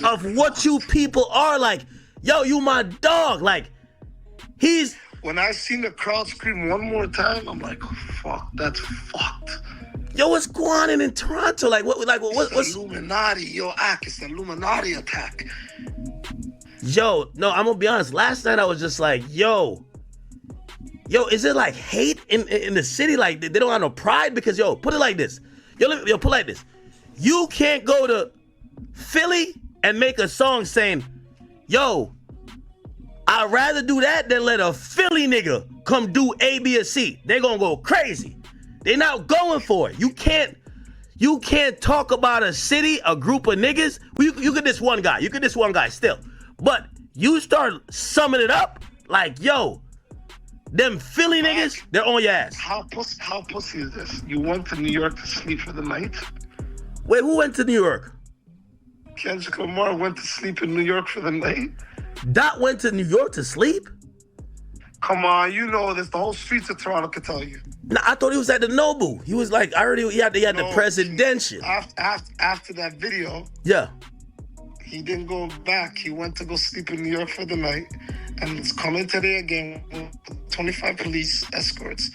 of what you people are. Like, yo, you my dog. Like, he's. When I seen the crowd scream one more time, I'm like, fuck, that's fucked. Yo, what's going on in Toronto? Like, what's Illuminati, yo, it's the Illuminati attack. Yo, no, I'm gonna be honest. Last night I was just like, yo, is it like hate in the city? Like, they don't have no pride? Because, yo, put it like this. Yo, put it like this. You can't go to Philly and make a song saying, yo, I'd rather do that than let a Philly nigga come do A, B, or C. They're gonna go crazy. They're not going for it. You can't talk about a city, a group of niggas. You could diss one guy. You could diss one guy still. But you start summing it up like, yo, them Philly niggas, they're on your ass. How pussy is this? You went to New York to sleep for the night? Wait, who went to New York? Kendrick Lamar went to sleep in New York for the night? Dot went to New York to sleep? Come on, you know this. The whole streets of Toronto could tell you. Nah, I thought he was at the Noble. He was like, he had the presidential. After that video, yeah, he didn't go back. He went to go sleep in New York for the night, and it's coming today again with 25 police escorts.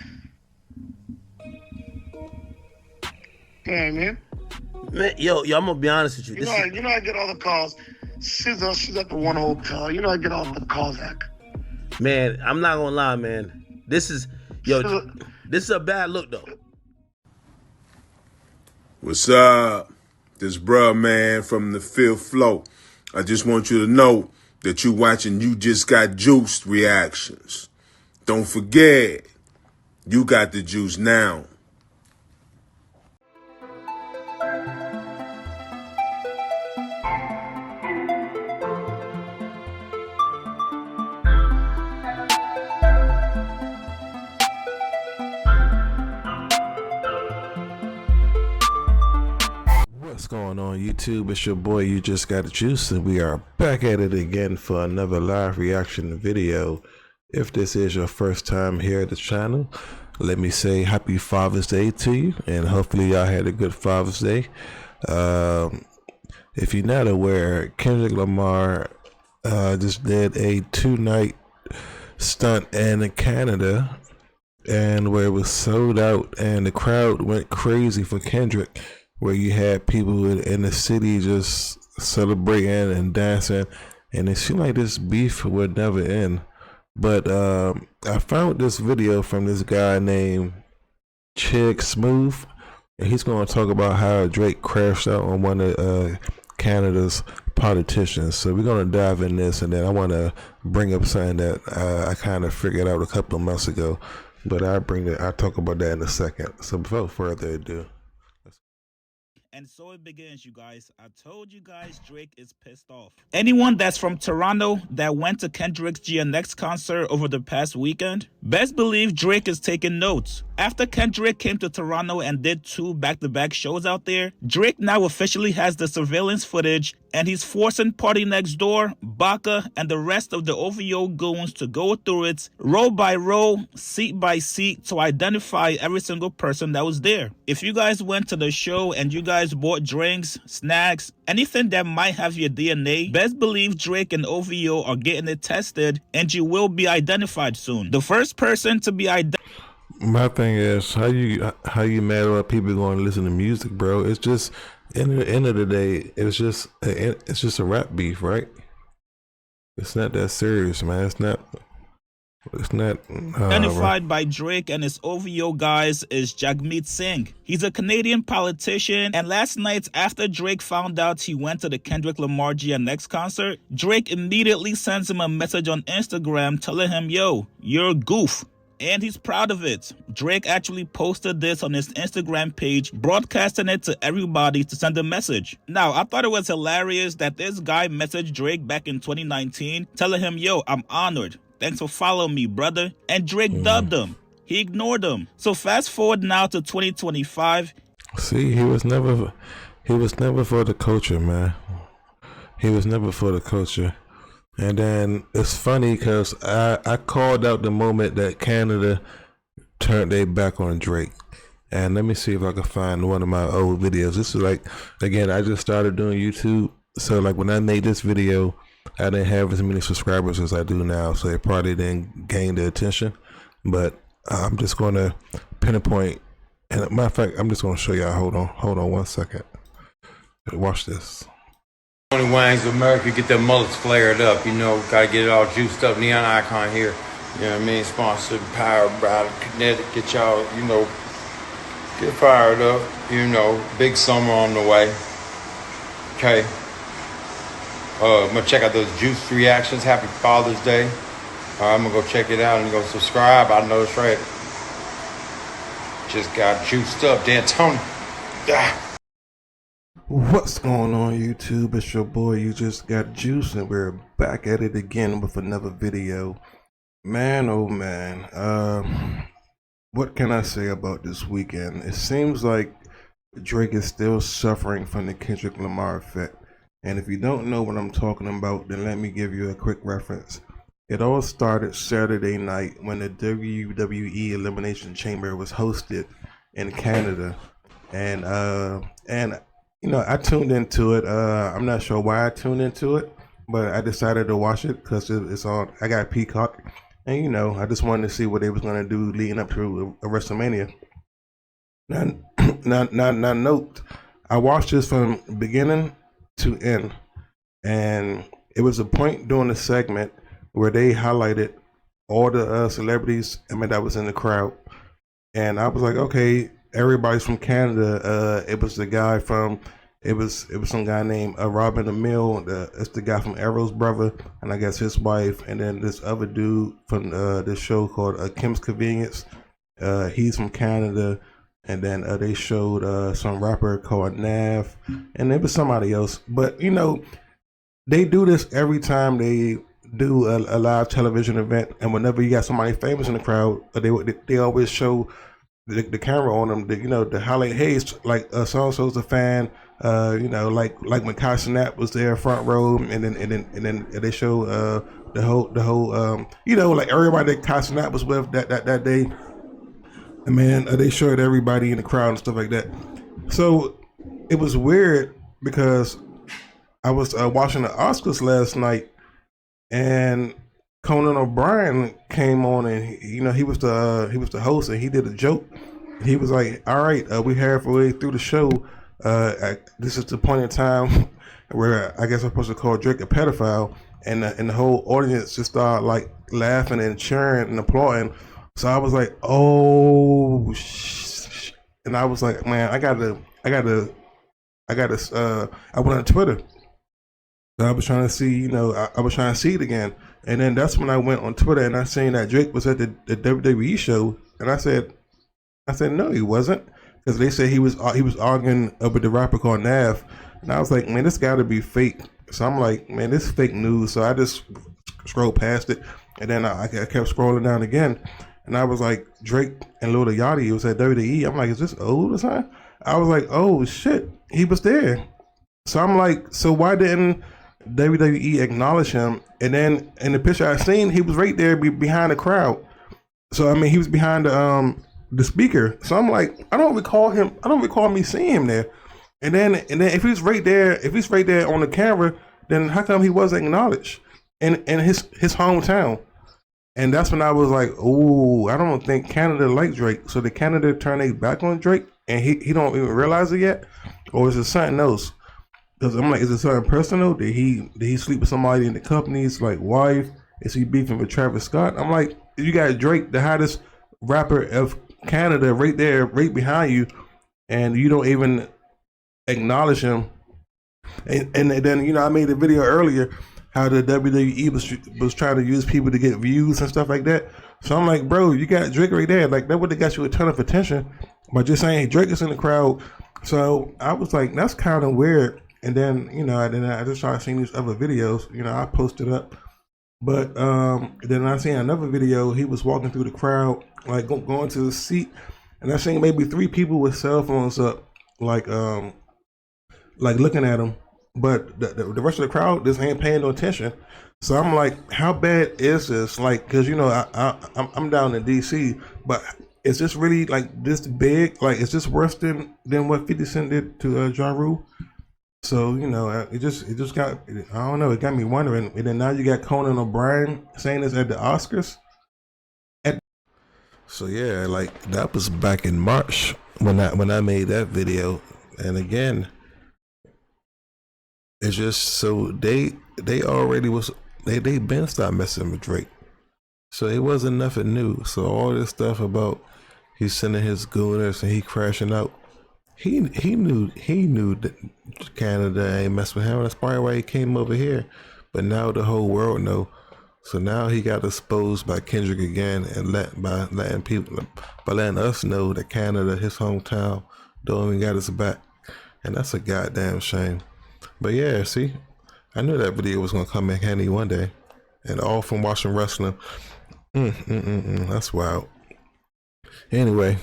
You know what I mean? Man, yo, I'm gonna be honest with you. You know I get all the calls. She's at the one hotel. You know I get all the calls at. Man, I'm not gonna lie, man. This is a bad look though. What's up? This bruh man from the Fifth Flow. I just want you to know that you watching You Just Got Juiced reactions. Don't forget, you got the juice now. What's going on YouTube? It's your boy You Just Got the Juice, and we are back at it again for another live reaction video. If this is your first time here at the channel, let me say happy Father's Day to you, and hopefully y'all had a good Father's Day. If you're not aware, Kendrick Lamar just did a 2-night stunt in Canada, and where it was sold out and the crowd went crazy for Kendrick, where you had people in the city just celebrating and dancing, and it seemed like this beef would never end. But I found this video from this guy named Chig Smooth, and he's going to talk about how Drake crashed out on one of Canada's politicians. So we're going to dive in this, and then I want to bring up something that I kind of figured out a couple of months ago, but I'll talk about that in a second. So without further ado. And so it begins, you guys. I told you guys Drake is pissed off. Anyone that's from Toronto that went to Kendrick's GNX concert over the past weekend, best believe Drake is taking notes. After Kendrick came to Toronto and did 2 back-to-back shows out there, Drake now officially has the surveillance footage, and he's forcing Party Next Door, Baka, and the rest of the OVO goons to go through it row by row, seat by seat, to identify every single person that was there. If you guys went to the show and you guys bought drinks, snacks, anything that might have your DNA, best believe Drake and OVO are getting it tested, and you will be identified soon. The first person to be identified. My thing is, how you mad about people going to listen to music, bro? It's just, in the end of the day, it's just a rap beef, right? It's not that serious, man. It's not identified by Drake and his OVO guys is Jagmeet Singh. He's a Canadian politician, and last night after Drake found out he went to the Kendrick Lamar GNX concert, Drake immediately sends him a message on Instagram telling him, yo, you're a goof. And he's proud of it. Drake actually posted this on his Instagram page, broadcasting it to everybody to send a message. Now, I thought it was hilarious that this guy messaged Drake back in 2019, telling him, yo, I'm honored. Thanks for following me, brother. And Drake dubbed him. He ignored him. So fast forward now to 2025. See, he was never for the culture, man. He was never for the culture. And then it's funny because I called out the moment that Canada turned their back on Drake. And let me see if I can find one of my old videos. This is like, again, I just started doing YouTube, So like when I made this video, I didn't have as many subscribers as I do now, so it probably didn't gain the attention. But I'm just going to pinpoint. And matter of fact, I'm just going to show y'all. Hold on 1 second. Watch this. Tony Wangs of America, get them mullets flared up, you know, gotta get it all juiced up. Neon Icon here, you know what I mean? Sponsored, powered by Kinetic, get y'all, you know, get fired up, you know, big summer on the way. Okay. I'm gonna check out those juiced reactions. Happy Father's Day. I'm gonna go check it out and go subscribe. I know it's right. Just got juiced up, Dan Tony. Ah. What's going on, YouTube? It's your boy, You Just Got Juice, and we're back at it again with another video. Man, oh man, what can I say about this weekend? It seems like Drake is still suffering from the Kendrick Lamar effect. And if you don't know what I'm talking about, then let me give you a quick reference. It all started Saturday night when the WWE Elimination Chamber was hosted in Canada. And you know, I tuned into it. I'm not sure why I tuned into it, but I decided to watch it because it's on. I got Peacock, and you know, I just wanted to see what they was gonna do leading up to WrestleMania. Now, note, I watched this from beginning to end, and it was a point during the segment where they highlighted all the celebrities. I mean, that was in the crowd, and I was like, okay. Everybody's from Canada. It was the guy from, it was some guy named Robin Emil. It's the guy from Arrow's brother, and I guess his wife, and then this other dude from this show called Kim's Convenience. He's from Canada, and then they showed some rapper called Nav, and it was somebody else. But you know, they do this every time they do a live television event, and whenever you got somebody famous in the crowd, they always show the camera on them, you know, to highlight, hey, like so and so's a fan, you know, like when Kai Cenat was there front row, and then they show the whole you know, like everybody that Kai Cenat was with that day. And man, they showed everybody in the crowd and stuff like that. So it was weird because I was watching the Oscars last night, and Conan O'Brien came on, and you know, he was the host, and he did a joke. He was like, "All right, we halfway through the show. This is the point in time where I guess I'm supposed to call Drake a pedophile," and the whole audience just started like laughing and cheering and applauding. So I was like, "Oh," and I was like, "Man, I went on Twitter." So I was trying to see, you know, I was trying to see it again. And then that's when I went on Twitter and I seen that Drake was at the WWE show. And I said, no, he wasn't. Because they said he was arguing with the rapper called Nav. And I was like, man, this got to be fake. So I'm like, man, this is fake news. So I just scrolled past it. And then I kept scrolling down again. And I was like, Drake and Lil Yachty was at WWE. I'm like, is this old or something? I was like, oh, shit, he was there. So I'm like, so why didn't WWE acknowledge him? And then in the picture I seen, he was right there behind the crowd. So I mean, he was behind the speaker. So I'm like, I don't recall me seeing him there. And then if he's right there on the camera, then how come he wasn't acknowledged in his hometown? And that's when I was like, oh, I don't think Canada liked Drake. So did Canada turn their back on Drake and he don't even realize it yet? Or is it something else? Because I'm like, is it something personal? Did he sleep with somebody in the company's like wife? Is he beefing with Travis Scott? I'm like, you got Drake, the hottest rapper of Canada, right there, right behind you, and you don't even acknowledge him. And then, you know, I made a video earlier how the WWE was trying to use people to get views and stuff like that. So I'm like, bro, you got Drake right there. Like, that would have got you a ton of attention by just saying, hey, Drake is in the crowd. So I was like, that's kind of weird. And then, you know, I just started seeing these other videos. You know, I posted up. But then I seen another video. He was walking through the crowd, like going to the seat. And I seen maybe 3 people with cell phones up, like looking at him. But the rest of the crowd just ain't paying no attention. So I'm like, how bad is this? Like, because, you know, I'm down in D.C., but is this really, like, this big? Like, is this worse than what 50 Cent did to Ja Rule? So, you know, it just got, I don't know, it got me wondering. And then now you got Conan O'Brien saying this at the Oscars. So yeah, like that was back in March when I made that video. And again, it's just so they already was they been stopped messing with Drake. So it wasn't nothing new. So all this stuff about he's sending his gooners and he crashing out. He knew that Canada ain't mess with him. That's probably why he came over here. But now the whole world know. So now he got exposed by Kendrick again, and by letting us know that Canada, his hometown, don't even got his back, and that's a goddamn shame. But yeah, see, I knew that video was gonna come in handy one day, and all from watching wrestling. That's wild. Anyway,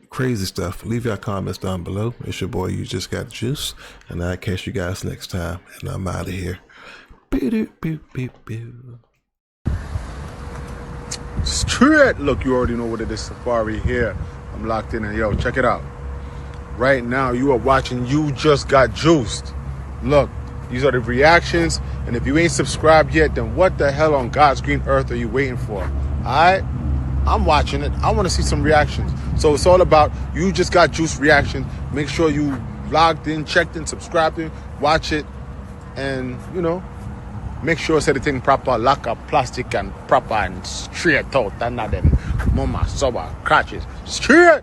crazy stuff. Leave your comments down below. It's your boy, You Just Got Juice, and I'll catch you guys next time. And I'm out of here. Straight. Look, you already know what it is. Safari here. I'm locked in, and yo, check it out. Right now, you are watching You Just Got Juiced. Look, these are the reactions, and if you ain't subscribed yet, then what the hell on God's green earth are you waiting for? Alright? I'm watching it. I want to see some reactions. So it's all about You Just Got Juiced reaction. Make sure you logged in, checked in, subscribed in, watch it, and, you know, make sure it's everything proper, lock up, plastic, and proper, and straight out, and not them mama, sober, crotches. Straight!